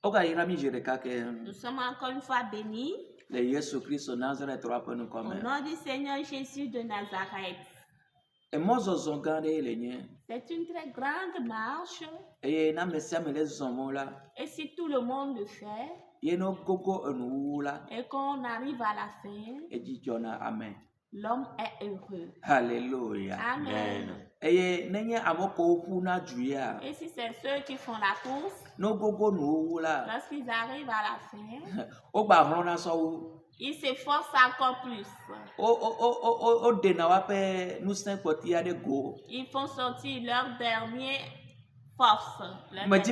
Nous sommes encore une fois bénis. Le Yesu Kristo Nazareth Au nom du Seigneur Jésus de Nazareth. C'est une très grande marche. Et si tout le monde le fait, et qu'on arrive à la fin, l'homme est heureux. Alléluia. Amen. Et si c'est ceux qui font la course, lorsqu'ils arrivent à la fin, ils s'efforcent encore plus. Ils font sortir leur dernière force. J'aimerais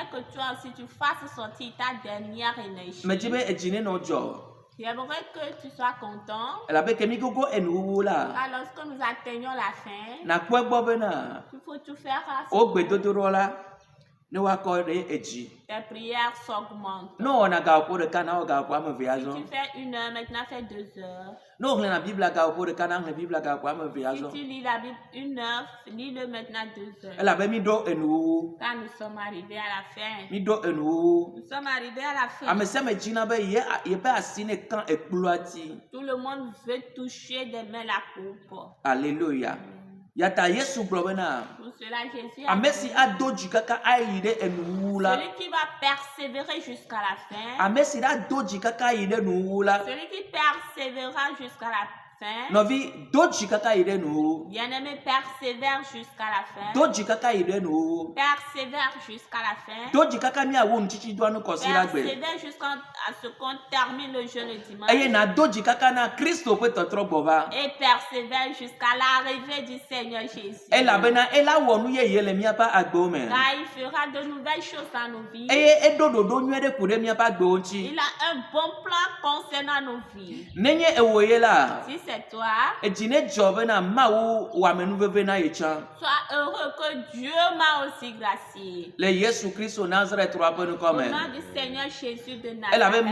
que toi aussi tu fasses sortir ta dernière énergie. J'aimerais que tu sois content. Lorsque nous atteignons la fin, il faut tout faire à tes prières s'augmentent. Si tu fais 1 heure, maintenant fais 2 heures. Si tu lis la Bible 1 heure, lis-le maintenant 2 heures. Quand nous sommes arrivés à la fin. Nous sommes arrivés à la fin. Tout le monde veut toucher des mains la coupe. Alléluia. Yata Yesu globena. Pour cela, Jésus Amesi adoji kaka aide enuula. Celui qui va persévérer jusqu'à la fin. Amesi adoji kaka aide nuula. Celui qui persévérera jusqu'à la fin. Novi doji kaka aide nu. Bien-aimé, persévère jusqu'à la fin. Doji kaka aide nu. Persévère jusqu'à la fin. Doji kaka mi awu nchichi douanu kosila gbe. Persévère jusqu'à ce qu'on termine le jeûne le dimanche. Eye na doji kaka na Kristo pe totro bova. Et persévère jusqu'à l'arrivée du Seigneur Jésus. Ela bena ela wonu ye le mi apa agbo me. Car il fera de nouvelles choses dans nos vies. Eye edododo nyere kure mi apa agbo nchi. Il a un bon plan concernant nos vies. Nenye ewoye la. Si c'est toi, sois heureux que Dieu m'a aussi gracié. Le Yesu Kristo Nazareth Au nom du Seigneur Jésus de Nazareth.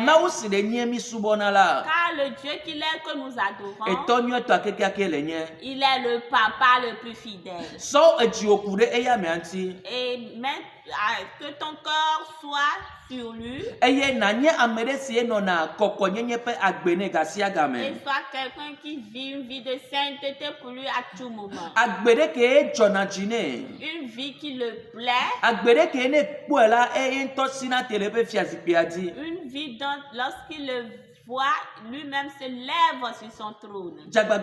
Car le Dieu qu'il est que nous adorons, il est le papa le plus fidèle. Et même que ton cœur soit sur lui. Et soit quelqu'un qui vit une vie de sainteté pour lui à tout moment. Une vie qui le plaît. Une vie dont lorsqu'il le voit, lui-même se lève sur son trône. Permet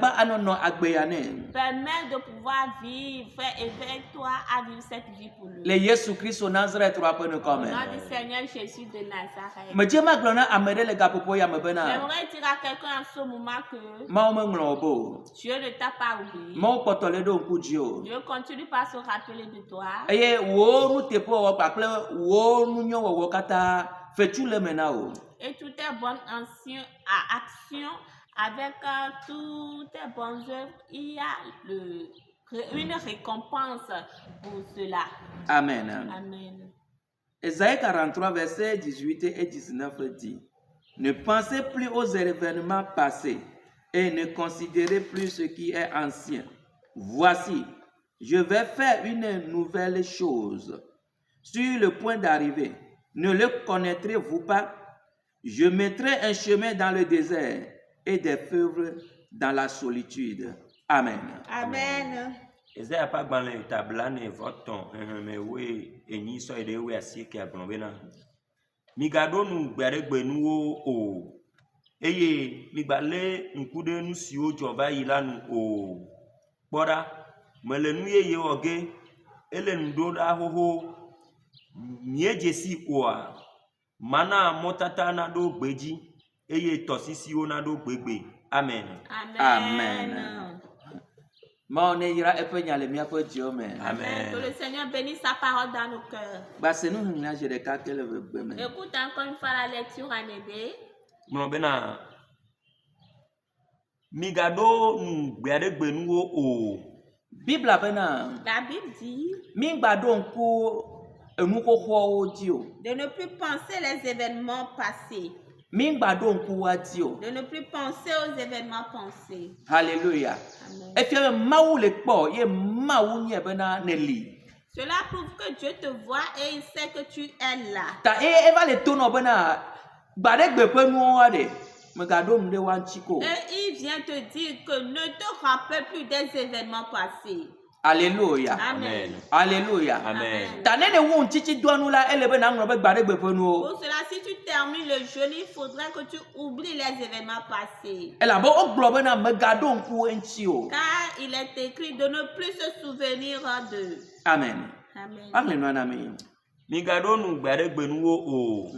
de pouvoir vivre et avec toi à vivre cette vie pour lui. Le Yesu Kristo Nazareth Au nom du Seigneur Jésus de Nazareth. J'aimerais dire à quelqu'un en ce moment que Dieu ne t'a pas oublié. Dieu continue par se rappeler de toi. Et toutes tes bonnes actions, avec toutes tes bonnes œuvres, il y a une récompense pour cela. Amen. Amen. Ésaïe 43, versets 18 et 19 dit: Ne pensez plus aux événements passés et ne considérez plus ce qui est ancien. Voici, je vais faire une nouvelle chose. Sur le point d'arriver, ne le connaîtrez-vous pas? Je mettrai un chemin dans le désert et des fleuves dans la solitude. Amen. Amen. Eza pas dans le tableau ne voton mais oui et ni so ede we asie ki agbon na mi gado nu gbere gbenu o eye mi gbale nkude nu si o joba yi lanu o bora mele nu yeye oge ele ndo da hoho miejesi oa mana motata na do gbeji eye tosisi o na do gbegbe. Amen. Amen. Amen. Que le Seigneur bénisse sa parole dans nos cœurs. Écoute encore une fois la lecture en hébreu. Mbena migado ngbere gbenu o. Bible bena. La Bible dit de ne plus penser les événements passés. De ne plus penser aux événements passés. Alléluia. Et puis maou le po ye maou nye bena neli. Cela prouve que Dieu te voit et il sait que tu es là. Ta eva le tono bena gbade gbe pe nuwa de me gado nu de wan chiko. Et il vient te dire que ne te rappelle plus des événements passés. Alléluia. Amen. Alléluia. Amen. Ta ne won chichi douanou la ele bena ngro be gbade gbe pe nuwo. Pour cela, si tu termines le jeûne, il faudrait que tu oublies les événements passés. Ela bo oglo bena me gado nku enchi o. Car il est écrit de ne plus se souvenir d'eux. Amen. Amen. Amen amen. Migado nu gbare gbe nu wo o.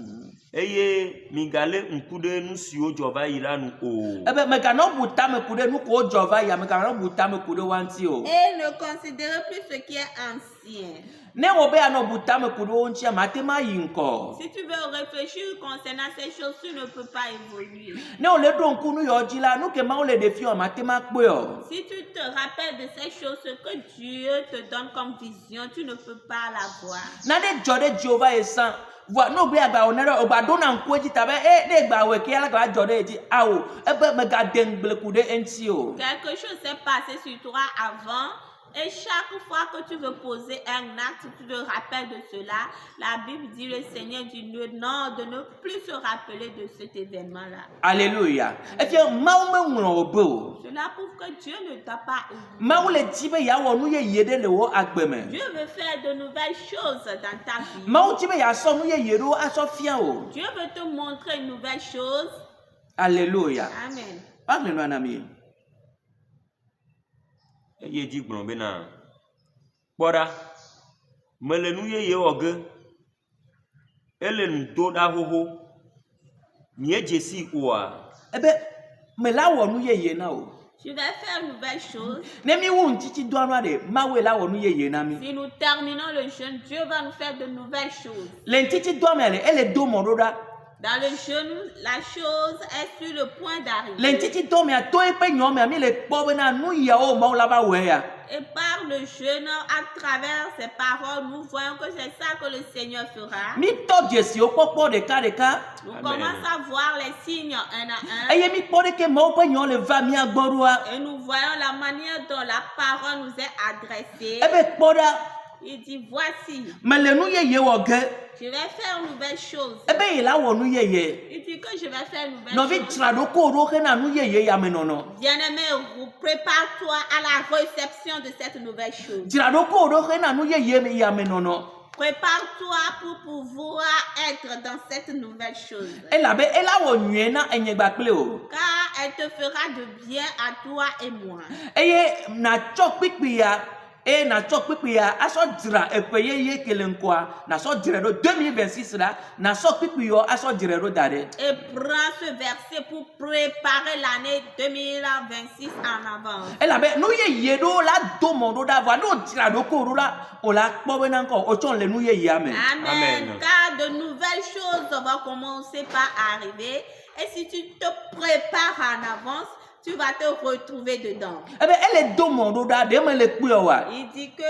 Eye migale nkude nu siwo jova yira nu o. Ebe me gano buta me kude nu ko jova ya me gano buta me kude wanti o. Et ne considérez plus ce qui est ancien. Ne obe ano buta me kude onchi ma te ma yinko. Si tu veux réfléchir concernant ces choses, tu ne peux pas évoluer. Ne o le don ku nu yo ji la nu ke ma o le defi o ma te ma pe o. Si tu te rappelles de ces choses, ce que Dieu te donne comme vision, tu ne peux pas la voir. Na de jode Jehovah esan wa no be agba onere ogba do na nku eji tabe de gba we ke ala gba jode eji awo ebe me ga den ble kude enti o. Quelque chose s'est passé sur toi avant et chaque fois que tu veux poser un acte, tu te rappelles de cela. La Bible dit, le Seigneur dit non, de ne plus se rappeler de cet événement-là. Alléluia. Et puis ma o me nwo obo. Cela prouve que Dieu ne t'a pas oublié. Ma o le ti be ya wo nu ye yede le wo agbeme. Dieu veut faire de nouvelles choses dans ta vie. Ma o ti be ya so nu ye yero aso fian o. Dieu veut te montrer une nouvelle chose. Alléluia. Amen. Alléluia nami. Eye di gbron bena. Kpoda. Mele nu ye oge. Ele nu do da hoho. Nye jesi oa. Ebe me la wo nu ye na o. Je vais faire une nouvelle chose. Ne mi won chichi douanou de ma we la wo nu ye na mi. Si nous terminons le jeûne, Dieu va nous faire de nouvelles choses. Le chichi douamele ele do mododa. Dans le jeûne, la chose est sur le point d'arriver. Le chichi do me to e pe nyon me mi le po be na nu ya o ma la ba we ya. Et par le jeûne, à travers ces paroles, nous voyons que c'est ça que le Seigneur fera. Mi to jesi o popo de ka. Nous Amen. commençons à voir les signes un à un. Eye mi po de ke ma o pe nyon le va mi agborua. Et nous voyons la manière dont la parole nous est adressée. Ebe poda Il dit, voici, me le nu ye wo ge. je vais faire une nouvelle chose. Ebe la wo nu ye. Il dit que je vais faire une nouvelle No vi chose. trado ko ro ke na nu ye ya me nono. Bien-aimé, prépare-toi à la réception de cette nouvelle chose. Trado ko ro ke na nu ye me ya me nono. Prépare-toi pour pouvoir être dans cette nouvelle chose. Ela be ela wo nwie na enye gba ple o. Car elle te fera de bien à toi et moi. Eye na chok pipi ya na chok pipi ya aso dira epeye ye kelenkwa na so dire do 2026 la na so pipi yo aso dire do dare. Et prends ce verset pour préparer l'année 2026 en avance. Ela be nu ye do la do mondo da va no dira do ko ro la o la po be nan ko o chon le nu ye amen. Amen. Amen. Car de nouvelles choses vont commencer par arriver. Et si tu te prépares en avance, tu vas te retrouver dedans. Ebe ele do mondo da de me le pu wa. Il dit que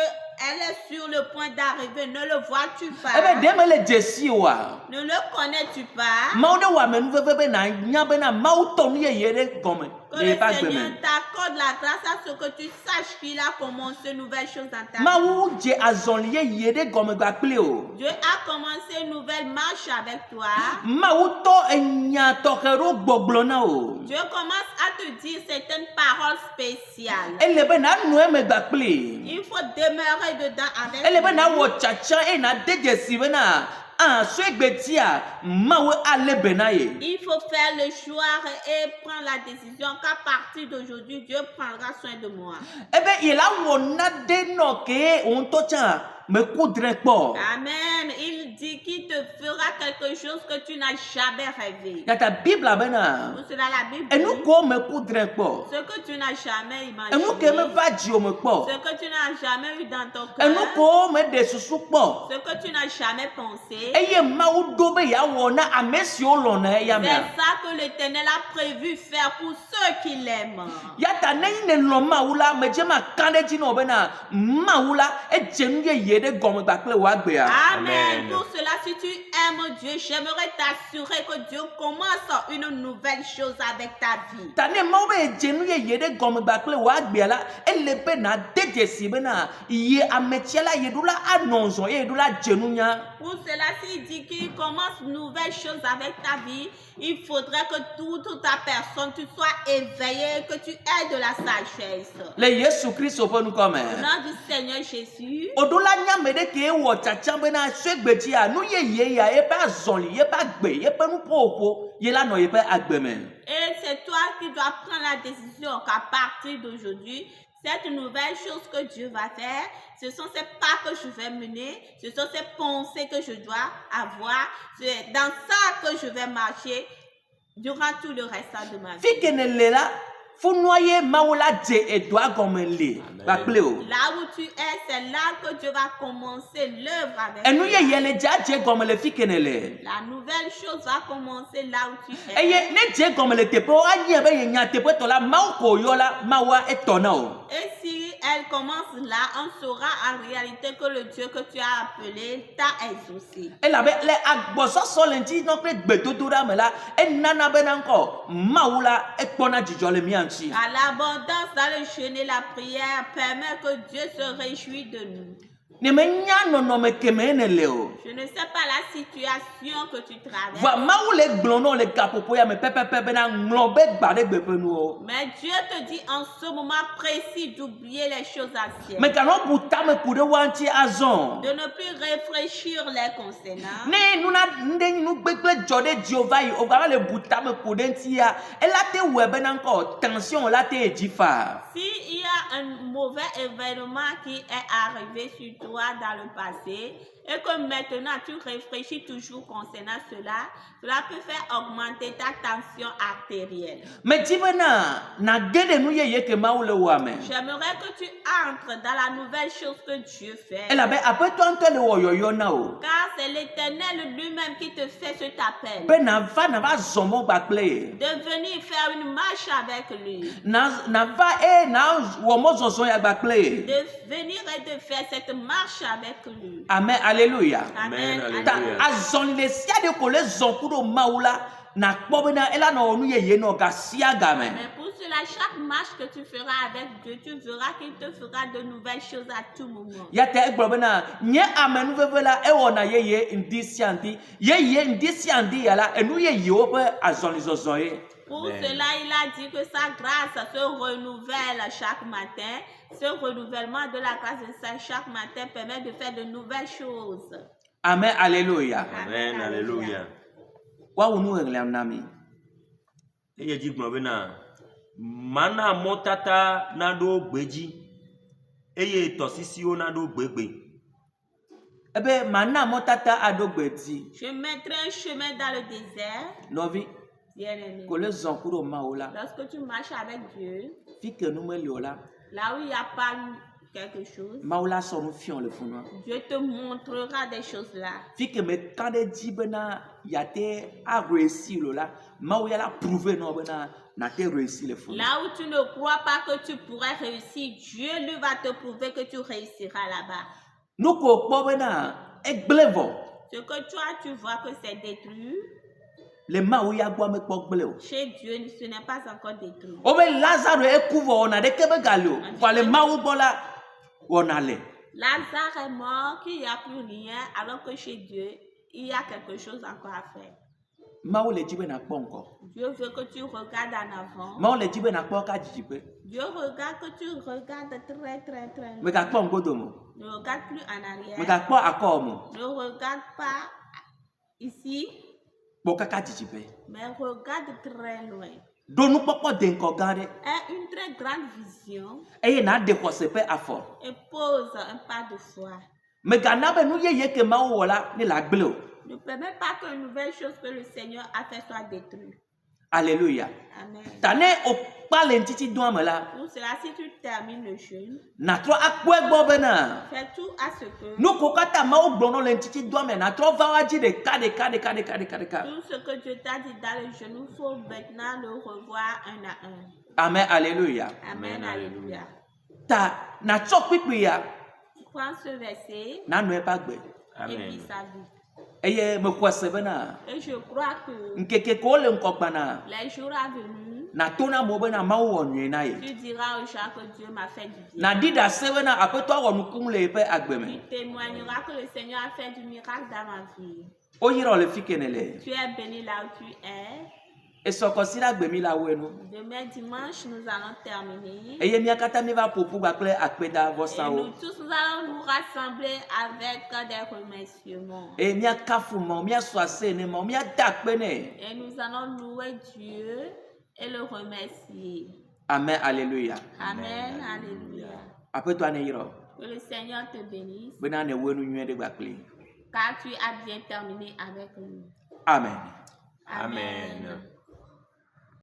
elle est sur le point d'arriver. Ne le vois-tu pas? Ebe de me le jesi wa. Ne le connais-tu pas? Ma o de wa me nu ve na nya be na ma o to nu ye de gomme. Que De le pas Seigneur gbeme. t'accorde la grâce à ce que tu saches qu'il a commencé une nouvelle chose dans ta Ma vie. o je azon ye de gomme gba ple o. Dieu a commencé une nouvelle marche avec toi. Ma o to enya to kero gbogbo na o. Dieu commence à te dire certaines paroles spéciales. Ele be na nu e me gba ple. Il faut demeurer dedans avec Ele be na lui. wo chacha e na deje si be na so egbetia ma wo ale be na ye. Il faut faire le choix et prendre la décision qu'à partir d'aujourd'hui, Dieu prendra soin de moi. Ebe ye la wo na de no ke on to cha me coudre po. Amen. Il dit qu'il te fera quelque chose que tu n'as jamais rêvé. Ya ta Bible be na. Pour cela, la Bible E nu dit, ko me coudre po. ce que tu n'as jamais E nu ke me imaginé, va ji o me po. ce que tu n'as jamais eu dans ton E nu cœur, ko me de susu po. ce que tu n'as jamais pensé, Eye ma wo do be ya wo na amesi o lo na ya me. c'est ça que l'Éternel a prévu faire pour ceux qui l'aiment. Ya ta ne ne lo ma wula me je ma kande ji no be na ma wula e je nu ye de gomme gba ple wa gbe ya. Amen. Amen. Pour cela, si tu aimes Dieu, j'aimerais t'assurer que Dieu commence une nouvelle chose avec ta vie. Tane mawo be jenu ye yede gome bakle wa gbia la ele pe na deje si be na ye ametia la yedula anonzo yedula jenu nya. Pour cela, s'il dit qu'il commence une nouvelle chose avec ta vie, il faudrait que toute ta personne, tu sois éveillé, que tu aies de la sagesse. Le Yesu Christ pe nu comme. Au nom du Seigneur Jésus. Odola nya me de ke wo chacha be na swegbeji a nu ye ya e pa zonli ye pa gbe ye pe nu popo ye la no ye pe agbe me. Et c'est toi qui dois prendre la décision qu'à partir d'aujourd'hui, cette nouvelle chose que Dieu va faire, ce sont ces pas que je vais mener, ce sont ces pensées que je dois avoir, c'est dans ça que je vais marcher durant tout le restant de ma vie. Fi ke ne le la faut noyer maola je et doit comme le bakle o. Là où tu es, c'est là que Dieu va commencer l'œuvre avec Enu toi. ye yele ja je comme le fi ke ne le. La nouvelle chose va commencer là où tu es. Eye ne je comme le tepo anye be ye nya tepo to la mau ko yo la mawa etona o. Et si elle commence là, on saura en réalité que le Dieu que tu as appelé t'a exaucé. E la be le agboso so lenti no pe gbedodora me la e nana be na nko maula e pona jijo le mi anchi. À l'abondance dans le jeûne et la prière permet que Dieu se réjouit de nous. Ne me nya no no me keme ne le o. Je ne sais pas la situation que tu traverses. Va maule glono le kapopo ya me pepe na nglobe gbade gbe pe nu o. Mais Dieu te dit en ce moment précis d'oublier les choses anciennes. Me kano buta me kude wanchi azon. De ne plus réfléchir les concernant. Ne nuna nde nu gbegbe jode Jehovah o ga le buta me kude nti ya e la te webe na nko tension la te ejifa. Si il y a un mauvais événement qui est arrivé sur toi dans le passé et que maintenant tu réfléchis toujours concernant cela, cela peut faire augmenter ta tension artérielle. Me tibena na gede nu ye ke maule wa me. J'aimerais que tu entres dans la nouvelle chose que Dieu fait. E la be ape to anto le wo yoyo na o. Car c'est l'Éternel lui-même qui te fait cet appel. Pe na va zomo bakle. De venir faire une marche avec lui. Na va na wo mo zonzon ya bakle. De venir et de faire cette marche avec lui. Amen, alléluia. Amen. Amen, Ta Alléluia. azon le sia de ko le zonkudo maula na kpobena ela no nu ye no ga sia game. Mais pour cela, chaque marche que tu feras avec Dieu, tu verras qu'il te fera de nouvelles choses à tout moment. Ya te globena nye amenu vevela e wona ye ndisiandi ye ndisiandi yala enu ye o pe azon lizozon ye. Pour Amen. cela, il a dit que sa grâce se renouvelle chaque matin. Ce renouvellement de la grâce de ça chaque matin permet de faire de nouvelles choses. Amen, alléluia. Amen, alléluia. Wa unu englam nami. Eye dzi gblɔ bena mana mɔtata na ɖo gbedzi eye tɔsisiwo na ɖo gbegbe. Ebe mana motata adogbeti. Je mettrai un chemin dans le désert, Novi bien-aimé. ko le zonkuro maula. Lorsque tu marches avec Dieu, Fike nu me liola. là où il n'y a pas quelque chose, Maula sonu fion le funwa. Dieu te montrera des choses là. Fike me kande dibena yate a réussir là. Maula la prouver no bena na te réussir le funwa. Là où tu ne crois pas que tu pourrais réussir, Dieu lui va te prouver que tu réussiras là-bas. Nou ko kpo bena eglevo. Ce que toi, tu vois que c'est détruit, Le maouya gwa me kpo gbleo. chez Dieu, ce n'est pas encore détruit. Obe Lazaro ekuvo ona de kebe galio. Kwa le maou bola ona le. Lazare est mort, qu'il n'y a plus rien, alors que chez Dieu, il y a quelque chose encore à faire. Maou le jibe na kpo nko. Dieu veut que tu regardes en avant. Maou le jibe na kpo ka jijipe. Dieu regarde que tu regardes très Me ka kpo ngodo mo. Ne regarde plus en arrière. Me ka kpo akor mo. Ne regarde pas ici, Bo kaka jijipe. mais regarde très loin. Donu pokpo de nko gade. Aie une très grande vision Eye na de ko sepe afo. et pose un pas de foi. Me gana be nu ye ke maou wala ni la gbleo. Ne permets pas qu'une nouvelle chose que le Seigneur a fait soit détruite. Alléluia. Amen. Tane o pale ntiti do amela. Pour cela, si tu termines le jeûne, Na tro akpo egbo bena. fais tout à ce que Nou ko kata maou glono le ntiti do ame na tro va waji de ka. tout ce que Dieu t'a dit dans le jeûne, il faut maintenant le revoir un à un. Amen, alléluia. Amen. Amen. Alléluia. Ta na tso kpikpi ya Tu prends ce verset na nu e pa gbe. et vis Amen. sa vie. eye me xɔ se bena Et je crois que nkeke ko le ŋkɔ gbana les jours à venir, na to na mo bena Mawu wɔ nyuie na ye. tu diras aux gens que Dieu m'a fait du bien. Na di da se bena aƒetɔ wɔ nukum le eƒe agbe me. Tu témoigneras que le Seigneur a fait du miracle dans ma vie. Oyirɔ le fi kene le. Tu es béni là où tu es. Esɔkɔsi la gbemi la wo enu. Demain dimanche, nous allons terminer. Eye mia katã mi va ƒoƒu kpakple akpeda Et vɔsawo. nous tous, nous allons nous rassembler avec des remerciements. Eye mia kafu ma, mia sɔ ase ne ma, mia da akpe nɛ. Et nous allons louer Dieu et le remercier. Amen, alléluia. Amen, alléluia. Aƒetɔa ne yirɔ. Que le Seigneur te bénisse, Bena ne wo enu nyuie ɖe gbakple. car tu as bien terminé avec nous. Amen. Amen.